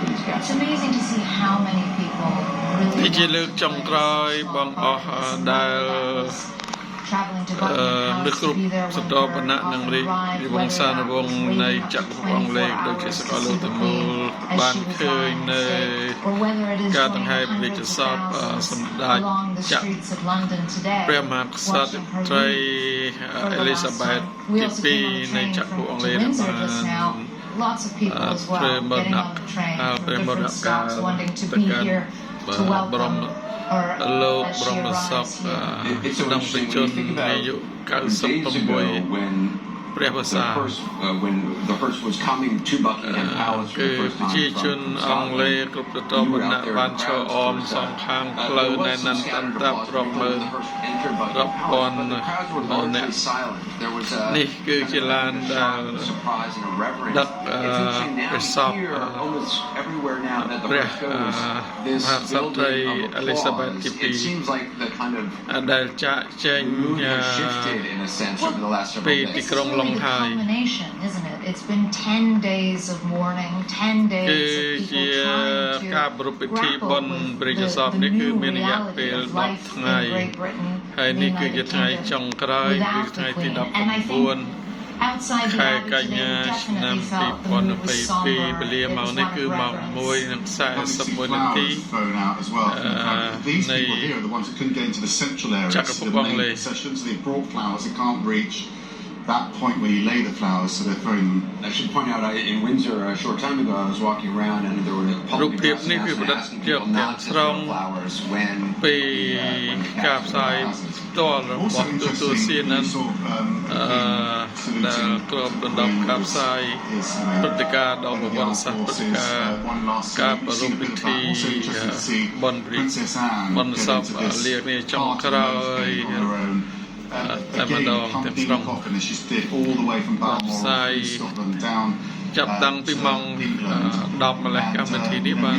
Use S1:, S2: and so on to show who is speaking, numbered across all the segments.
S1: these guests.
S2: It's amazing to see how many people really want to play traveling to Buckingham Palace to be there when her coffin arrived, whether that was waiting up to 24 hours to see the Queen as she was lying in state, or whether it is joining hundreds of thousands along the streets of London today, watching her leave for the last time. We also came on the train to Windsor just now. Lots of people as well getting on the train from different stops wanting to be here to welcome her as she arrives here.
S1: It's so interesting when you think about days ago when when the hearse was coming to Buckingham Palace for the first time from Scotland. You were out there in the crowds for the was scattered applause when the hearse entered Buckingham Palace, but the crowds were largely silent. There was a surprise and a reverence. It's interesting now to hear almost everywhere now that the hearse goes, this building of applause. It seems like the kind of mood has shifted in a sense over the last several days.
S2: It's really the culmination, isn't it? It's been 10 days of mourning, 10 days of people trying to grapple with the new reality of life in Great Britain, in the United Kingdom, without the Queen. And I think outside the Abbey today, we definitely felt the mood was somber. It was one of reverence.
S3: Phone out as well. These people here are the ones that couldn't get into the central areas, the main processions. They brought flowers. They can't reach that point where you lay the flowers, so they're throwing them.
S1: I should point out, in Windsor a short time ago, I was walking around and there were public addresses asking people not to throw flowers when the cast arrives.
S3: Also interesting, we saw saluting Queen Elizabeth the armed forces, one last salute. You see the bit of that. Also interesting to see Princess Anne get into this party on her own. Again, accompanying the coffin as she did all the way from Balmoral in Scotland down to England. And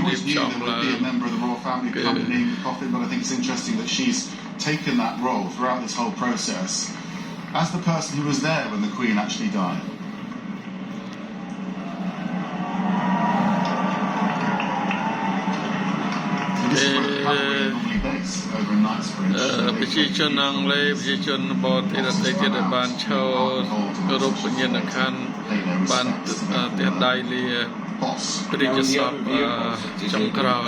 S3: always knew there would be a member of the royal family accompanying the coffin, but I think it's interesting that she's taken that role throughout this whole process as the person who was there when the Queen actually died. So this is where the cavalry are normally based, over in Knightsbridge.
S4: ប្រជាជនអង់គ្លេសប្រជាជនបរទេសដទៃទៀតដែលបានឈរគោរពវិញ្ញាណក្ខន្ធបានទស្សដៃលាព្រះរាជសពចុងក្រោយ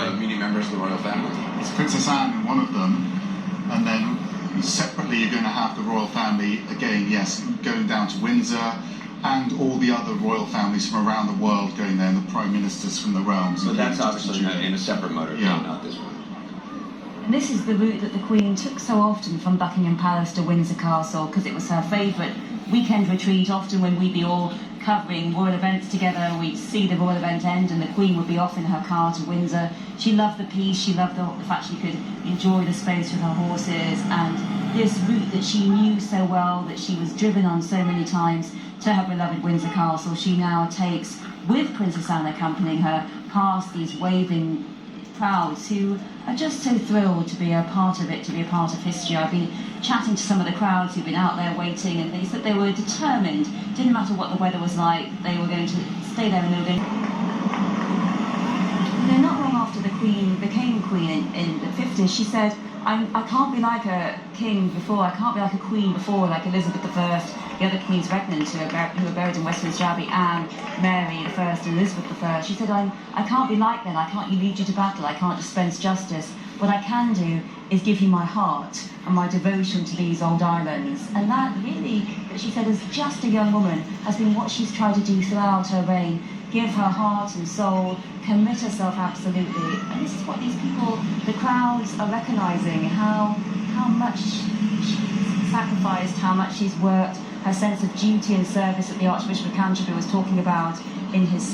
S3: It's Princess Anne in one of them, and then separately you're going to have the royal family again, yes, going down to Windsor, and all the other royal families from around the world going there, and the prime ministers from the realms.
S1: So that's obviously in a separate motorcade, not this one.
S5: And this is the route that the Queen took so often from Buckingham Palace to Windsor Castle, because it was her favourite weekend retreat. Often when we'd be all covering royal events together, we'd see the royal event end and the Queen would be off in her car to Windsor. She loved the peace, she loved the fact she could enjoy the space with her horses, and this route that she knew so well, that she was driven on so many times to her beloved Windsor Castle, she now takes, with Princess Anne accompanying her, past these waving crowds who are just so thrilled to be a part of it, to be a part of history. I've been chatting to some of the crowds who've been out there waiting, and they said they were determined, didn't matter what the weather was like, they were going to stay there and they were going to... Not long after the Queen became Queen in the 50s, she said, I can't be like a king before, I can't be like a queen before, like Elizabeth I, the other queens regnant who are buried in Westminster Abbey, Anne, Mary I and Elizabeth I. She said, I can't be like them, I can't lead you to battle, I can't dispense justice. What I can do is give you my heart and my devotion to these old islands. And that really, she said, as just a young woman, has been what she's tried to do throughout her reign. Give her heart and soul, commit herself absolutely. And this is what these people, the crowds, are recognising, how much she's sacrificed, how much she's worked, her sense of duty and service that the Archbishop of Canterbury was talking about in his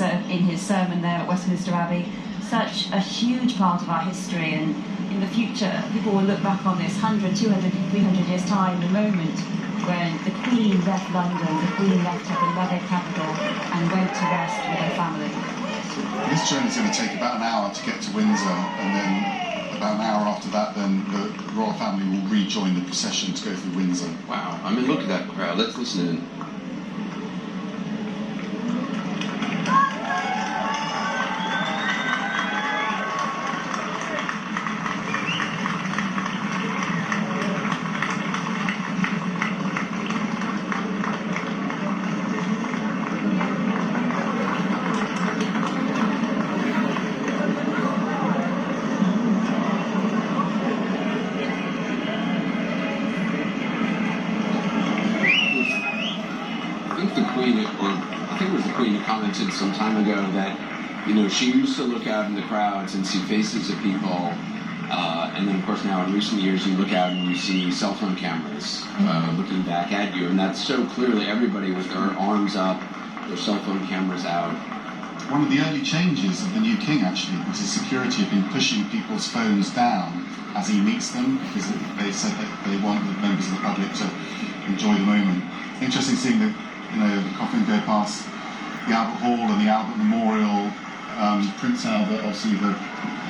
S5: sermon there at Westminster Abbey. Such a huge part of our history, and in the future people will look back on this 100, 200, 300 years time, the moment when the Queen left London, the Queen left her beloved capital and went to rest with her family.
S3: This journey is going to take about an hour to get to Windsor, and then about an hour after that, then the royal family will rejoin the procession to go through Windsor.
S1: Wow, I mean, look at that crowd. Let's listen in.
S6: you know, she used to look out in the crowds and see faces of people, and then of course now in recent years you look out and you see cell phone cameras looking back at you, and that's so clearly everybody with their arms up, their cell phone cameras out.
S7: One of the early changes of the new king actually was his security have been pushing people's phones down as he meets them, because they said that they want the members of the public to enjoy the moment. Interesting seeing the, you know, the coffin go past the Albert Hall and the Albert Memorial. Prince Albert, obviously the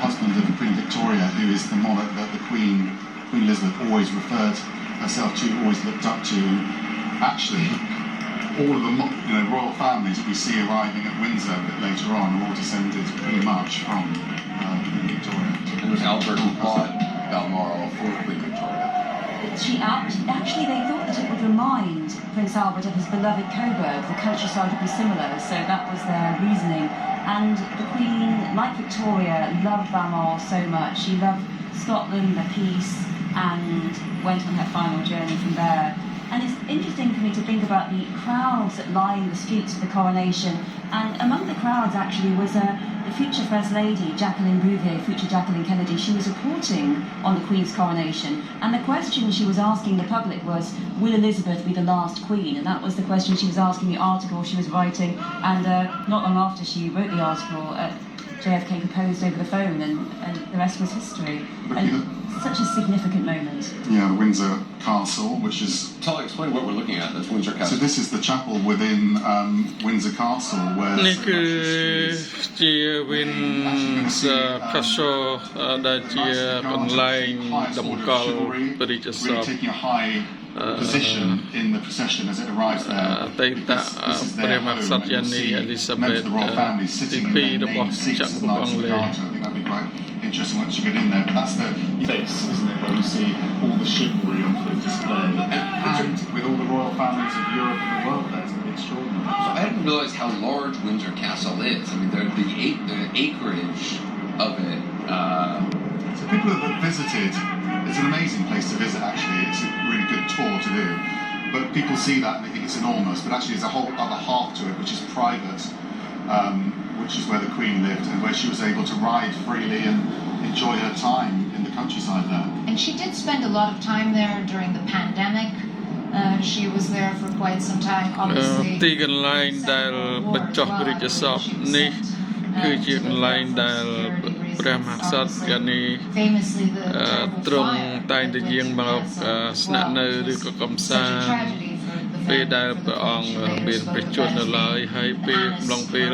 S7: husband of Queen Victoria, who is the monarch that the Queen Elizabeth always referred herself to, always looked up to. Actually, all of the royal families that we see arriving at Windsor a bit later on are all descended pretty much from Queen Victoria.
S6: And there's Albert who bought Balmoral for Queen Victoria.
S5: Actually, they thought that it would remind Prince Albert of his beloved Coburg. The countryside would be similar, so that was their reasoning. And the Queen, like Victoria, loved Balmoral so much. She loved Scotland, the peace, and went on her final journey from there. And it's interesting for me to think about the crowds that lined the streets of the coronation. And among the crowds, actually, was the future First Lady, Jacqueline Bouvier, future Jacqueline Kennedy. She was reporting on the Queen's coronation. And the question she was asking the public was, will Elizabeth be the last Queen? And that was the question she was asking, the article she was writing. And not long after she wrote the article, JFK proposed over the phone, and the rest was history. And such a significant moment.
S7: Yeah, the Windsor Castle, which is...
S6: Explain what we're looking at. That's Windsor Castle.
S7: So this is the chapel within Windsor Castle, where...
S1: នេះគឺជា Windsor Castle ដែលជាកន្លែងតម្កល់ព្រះរាជសព
S7: taking a high position in the procession as it arrives there.
S1: អតីតព្រះមក្សត្រានី Elizabeth ទី2 របស់ចក្រភពអង់គ្លេស
S7: Interesting once you get in there, but that's the face, isn't it, where you see all the chivalry on full display, and with all the royal families of Europe and the world there. It's extraordinary.
S6: So I didn't realize how large Windsor Castle is. I mean, the acreage of it.
S7: So people that visited, it's an amazing place to visit actually. It's a really good tour to do. But people see that and they think it's enormous, but actually there's a whole other half to it which is private, which is where the Queen lived and where she was able to ride freely and enjoy her time in the countryside there.
S2: And she did spend a lot of time there during the pandemic. She was there for quite some time, obviously.
S1: ទីកន្លែងដែលបញ្ចុះព្រះរាជសពនេះគឺជាកន្លែងដែលព្រះមហាក្សត្រកាលនេះទ្រង់តែងតែយាងមកស្នាក់នៅឬក៏កំសាន្តពេលដែលព្រះអង្គមានព្រះជន្មនៅឡើយហើយពេលអំឡុងពេល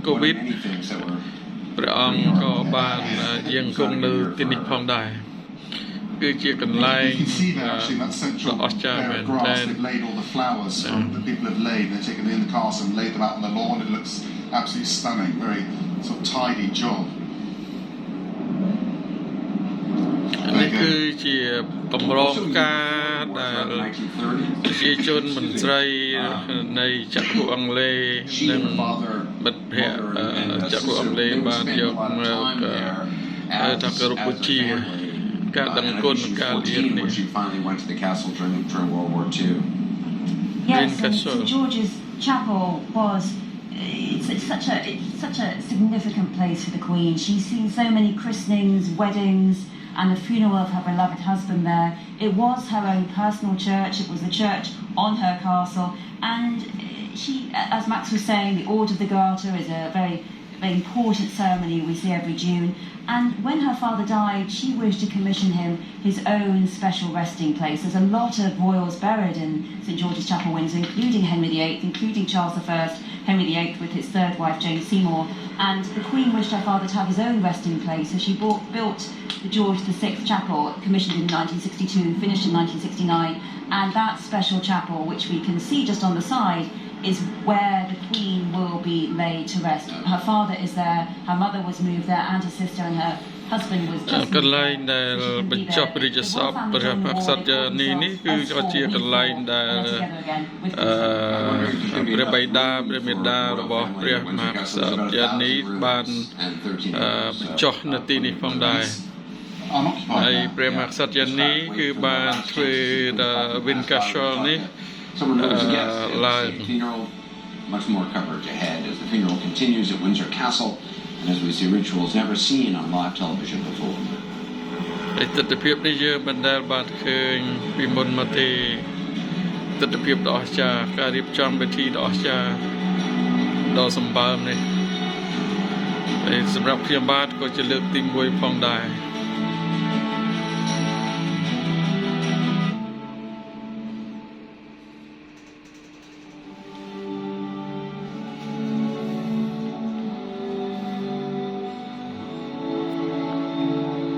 S1: កូវីដព្រះអង្គក៏បានយាងគង់នៅទីនេះផងដែរគឺជាកន្លែងដ៏អស្ចារ្យមែនទែន
S7: They've laid all the flowers from the people have laid. They've taken them in the castle and laid them out on the lawn. It looks absolutely stunning. Very sort of tidy job.
S1: នេះគឺជាកម្រងផ្កាដែលប្រជាជនមន្ត្រីនៃចក្រភពអង់គ្លេសនិងមិត្តភ័ក្តិចក្រភពអង់គ្លេសបានយកមកថាគោរពបូជាការដឹងគុណការលៀននេះ
S5: Yes, and St George's Chapel was it's such a significant place for the Queen. She's seen so many christenings, weddings, and the funeral of her beloved husband there. It was her own personal church. It was the church on her castle, and she, as Max was saying, the Order of the Garter is a very important ceremony we see every June. And when her father died, she wished to commission him his own special resting place. There's a lot of royals buried in St George's Chapel, Windsor, including Henry VIII, including Charles I, Henry VIII with his third wife, Jane Seymour. And the Queen wished her father to have his own resting place, so she built the George VI Chapel, commissioned in 1962, finished in 1969. And that special chapel, which we can see just on the side, is where the Queen will be laid to rest. Her father is there, her mother was moved there, and her sister and her husband was just
S1: កន្លែងដែលបញ្ចុះព្រះរាជសពព្រះមក្សត្រានីនេះគឺជាកន្លែងដែលព្រះបិតាព្រះមាតារបស់ព្រះមហាក្សត្រានីបានបញ្ចុះនៅទីនេះផងដែរហើយព្រះមហាក្សត្រានីគឺបានធ្វើWindsor Castle នេះឡើង
S6: much more coverage ahead as the funeral continues at Windsor Castle, and as we see rituals never seen on live television before.
S1: ទស្សនភាពនេះយើងមិនដែលបានឃើញពីមុនមកទេទស្សនភាពដ៏អស្ចារ្យការរៀបចំពិធីដ៏អស្ចារ្យដ៏សម្បើមនេះហើយសម្រាប់ខ្ញុំបាទក៏ជាលើកទី1ផងដែរ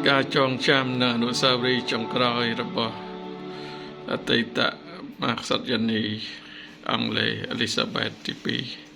S1: ការចងចាំនៅអនុស្សាវរីយ៍ចុងក្រោយរបស់អតីតមហាក្សត្រយានីអង់គ្លេស Elizabeth ទី 2